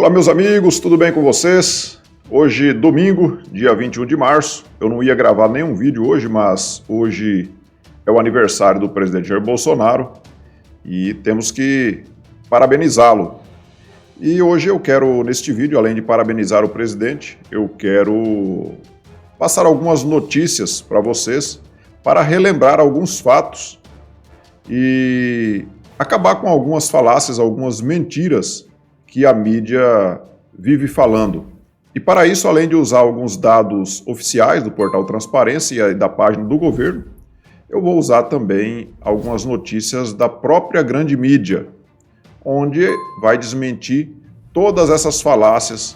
Olá, meus amigos, tudo bem com vocês? Hoje, domingo, dia 21 de março, eu não ia gravar nenhum vídeo hoje, mas hoje é o aniversário do presidente Jair Bolsonaro e temos que parabenizá-lo. E hoje eu quero, neste vídeo, além de parabenizar o presidente, eu quero passar algumas notícias para vocês, para relembrar alguns fatos e acabar com algumas falácias, algumas mentiras que a mídia vive falando. E para isso, além de usar alguns dados oficiais do portal Transparência e da página do governo, eu vou usar também algumas notícias da própria grande mídia, onde vai desmentir todas essas falácias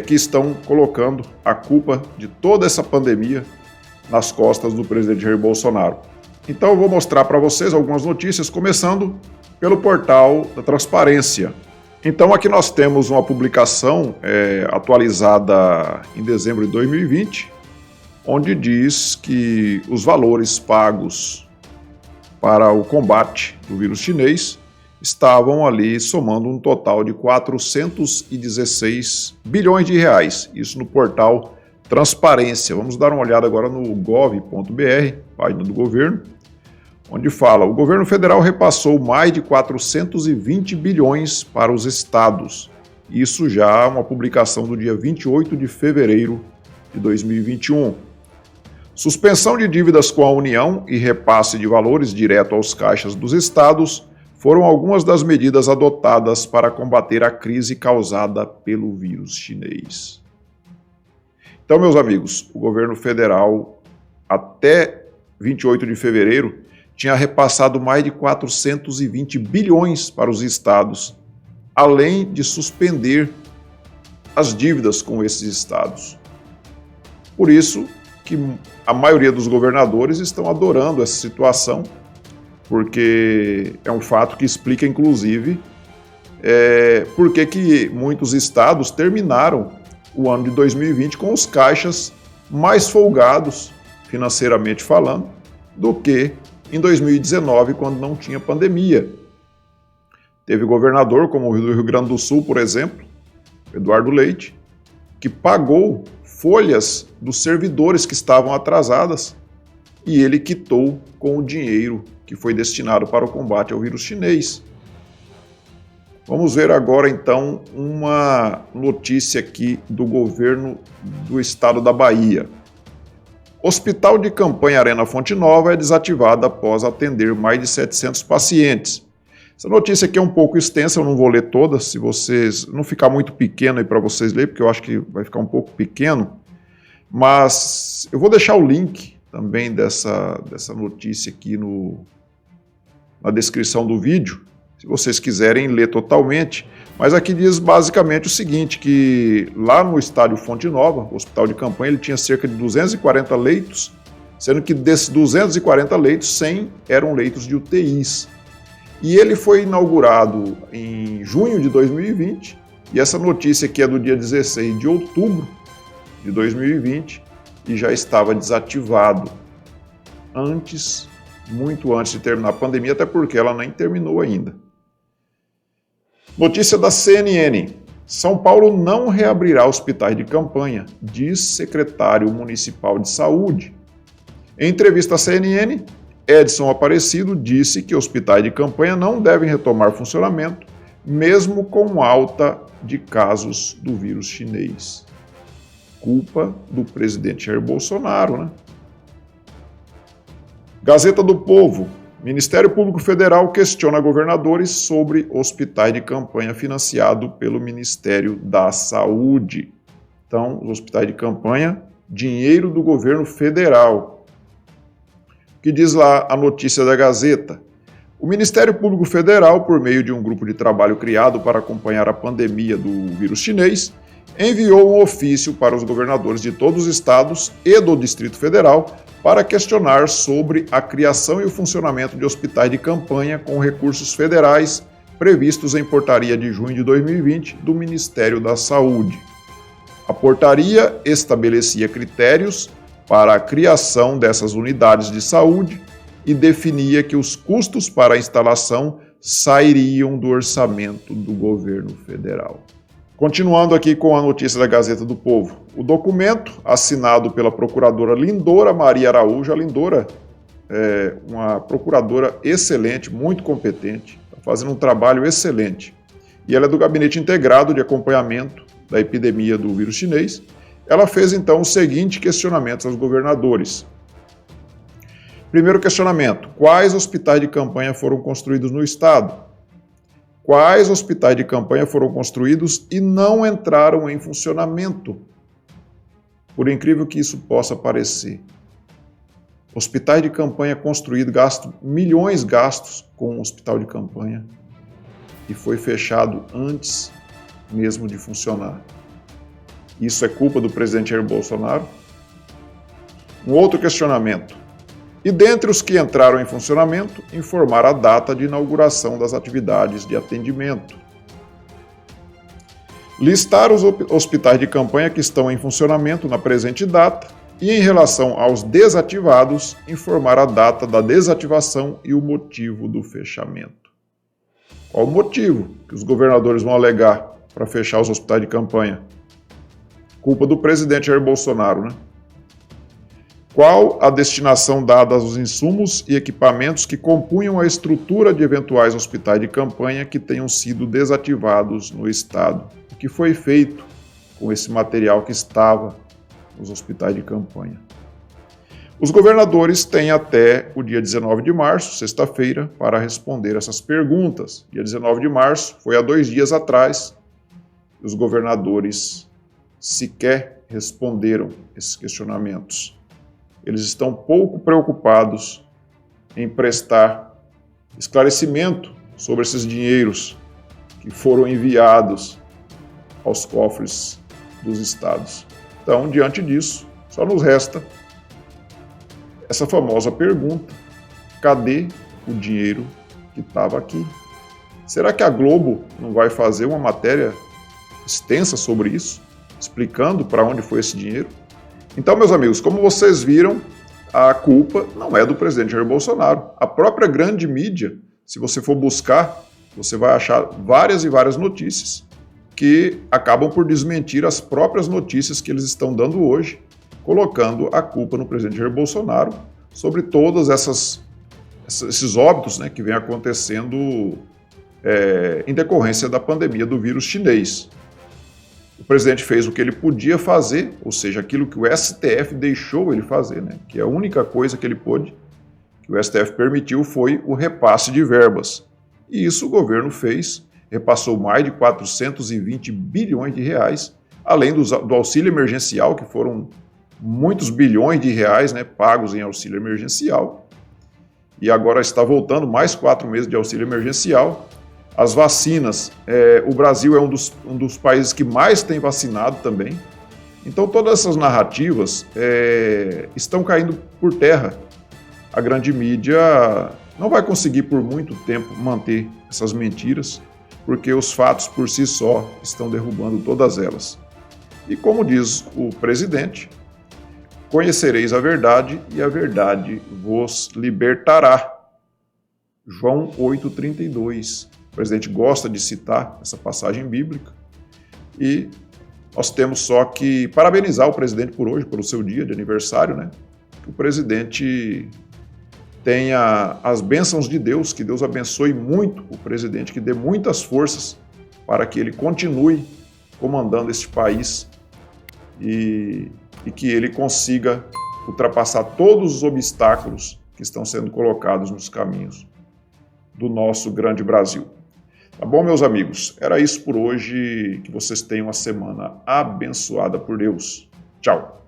que estão colocando a culpa de toda essa pandemia nas costas do presidente Jair Bolsonaro. Então eu vou mostrar para vocês algumas notícias, começando pelo portal da Transparência. Então aqui nós temos uma publicação atualizada em dezembro de 2020, onde diz que os valores pagos para o combate do vírus chinês estavam ali somando um total de 416 bilhões de reais, isso no portal Transparência. Vamos dar uma olhada agora no gov.br, página do governo, onde fala: o governo federal repassou mais de 420 bilhões para os estados. Isso já é uma publicação do dia 28 de fevereiro de 2021. Suspensão de dívidas com a União e repasse de valores direto aos caixas dos estados foram algumas das medidas adotadas para combater a crise causada pelo vírus chinês. Então, meus amigos, o governo federal, até 28 de fevereiro, tinha repassado mais de 420 bilhões para os estados, além de suspender as dívidas com esses estados. Por isso que a maioria dos governadores estão adorando essa situação, porque é um fato que explica, inclusive, por que muitos estados terminaram o ano de 2020 com os caixas mais folgados, financeiramente falando, do que em 2019, quando não tinha pandemia. Teve governador, como o do Rio Grande do Sul, por exemplo, Eduardo Leite, que pagou folhas dos servidores que estavam atrasadas e ele quitou com o dinheiro que foi destinado para o combate ao vírus chinês. Vamos ver agora, então, uma notícia aqui do governo do estado da Bahia. Hospital de campanha Arena Fonte Nova é desativado após atender mais de 700 pacientes. Essa notícia aqui é um pouco extensa, eu não vou ler toda, se vocês não ficar muito pequeno aí para vocês lerem, porque eu acho que vai ficar um pouco pequeno, mas eu vou deixar o link também dessa notícia aqui na descrição do vídeo, se vocês quiserem ler totalmente, mas aqui diz basicamente o seguinte, que lá no estádio Fonte Nova, o hospital de campanha, ele tinha cerca de 240 leitos, sendo que desses 240 leitos, 100 eram leitos de UTIs. E ele foi inaugurado em junho de 2020, e essa notícia aqui é do dia 16 de outubro de 2020, e já estava desativado muito antes de terminar a pandemia, até porque ela nem terminou ainda. Notícia da CNN. São Paulo não reabrirá hospitais de campanha, diz secretário municipal de saúde. Em entrevista à CNN, Edson Aparecido disse que hospitais de campanha não devem retomar funcionamento, mesmo com alta de casos do vírus chinês. Culpa do presidente Jair Bolsonaro, né? Gazeta do Povo. Ministério Público Federal questiona governadores sobre hospitais de campanha financiado pelo Ministério da Saúde. Então, os hospitais de campanha, dinheiro do governo federal. O que diz lá a notícia da Gazeta? O Ministério Público Federal, por meio de um grupo de trabalho criado para acompanhar a pandemia do vírus chinês, enviou um ofício para os governadores de todos os estados e do Distrito Federal para questionar sobre a criação e o funcionamento de hospitais de campanha com recursos federais previstos em portaria de junho de 2020 do Ministério da Saúde. A portaria estabelecia critérios para a criação dessas unidades de saúde e definia que os custos para a instalação sairiam do orçamento do governo federal. Continuando aqui com a notícia da Gazeta do Povo. O documento, assinado pela procuradora Lindora Maria Araújo, a Lindora é uma procuradora excelente, muito competente, está fazendo um trabalho excelente. E ela é do Gabinete Integrado de Acompanhamento da Epidemia do Vírus Chinês. Ela fez, então, o seguinte questionamento aos governadores. Primeiro questionamento: quais hospitais de campanha foram construídos no estado? Quais hospitais de campanha foram construídos e não entraram em funcionamento? Por incrível que isso possa parecer. Hospitais de campanha construídos, milhões gastos com um hospital de campanha e foi fechado antes mesmo de funcionar. Isso é culpa do presidente Jair Bolsonaro? Um outro questionamento. E dentre os que entraram em funcionamento, informar a data de inauguração das atividades de atendimento. Listar os hospitais de campanha que estão em funcionamento na presente data e, em relação aos desativados, informar a data da desativação e o motivo do fechamento. Qual o motivo que os governadores vão alegar para fechar os hospitais de campanha? Culpa do presidente Jair Bolsonaro, né? Qual a destinação dada aos insumos e equipamentos que compunham a estrutura de eventuais hospitais de campanha que tenham sido desativados no estado? O que foi feito com esse material que estava nos hospitais de campanha? Os governadores têm até o dia 19 de março, sexta-feira, para responder essas perguntas. Dia 19 de março foi há 2 dias atrás. Os governadores sequer responderam esses questionamentos. Eles estão pouco preocupados em prestar esclarecimento sobre esses dinheiros que foram enviados aos cofres dos estados. Então, diante disso, só nos resta essa famosa pergunta: cadê o dinheiro que estava aqui? Será que a Globo não vai fazer uma matéria extensa sobre isso, explicando para onde foi esse dinheiro? Então, meus amigos, como vocês viram, a culpa não é do presidente Jair Bolsonaro. A própria grande mídia, se você for buscar, você vai achar várias e várias notícias que acabam por desmentir as próprias notícias que eles estão dando hoje, colocando a culpa no presidente Jair Bolsonaro sobre todos esses óbitos, né, que vem acontecendo em decorrência da pandemia do vírus chinês. O presidente fez o que ele podia fazer, ou seja, aquilo que o STF deixou ele fazer, né? Que é a única coisa que ele pôde, que o STF permitiu, foi o repasse de verbas. E isso o governo fez, repassou mais de 420 bilhões de reais, além do auxílio emergencial, que foram muitos bilhões de reais, né, pagos em auxílio emergencial. E agora está voltando mais 4 meses de auxílio emergencial. As vacinas, o Brasil é um dos países que mais tem vacinado também. Então todas essas narrativas estão caindo por terra. A grande mídia não vai conseguir por muito tempo manter essas mentiras, porque os fatos por si só estão derrubando todas elas. E como diz o presidente, conhecereis a verdade e a verdade vos libertará. João 8,32. O presidente gosta de citar essa passagem bíblica e nós temos só que parabenizar o presidente por hoje, pelo seu dia de aniversário, né? Que o presidente tenha as bênçãos de Deus, que Deus abençoe muito o presidente, que dê muitas forças para que ele continue comandando este país e que ele consiga ultrapassar todos os obstáculos que estão sendo colocados nos caminhos do nosso grande Brasil. Tá bom, meus amigos? Era isso por hoje. Que vocês tenham uma semana abençoada por Deus. Tchau!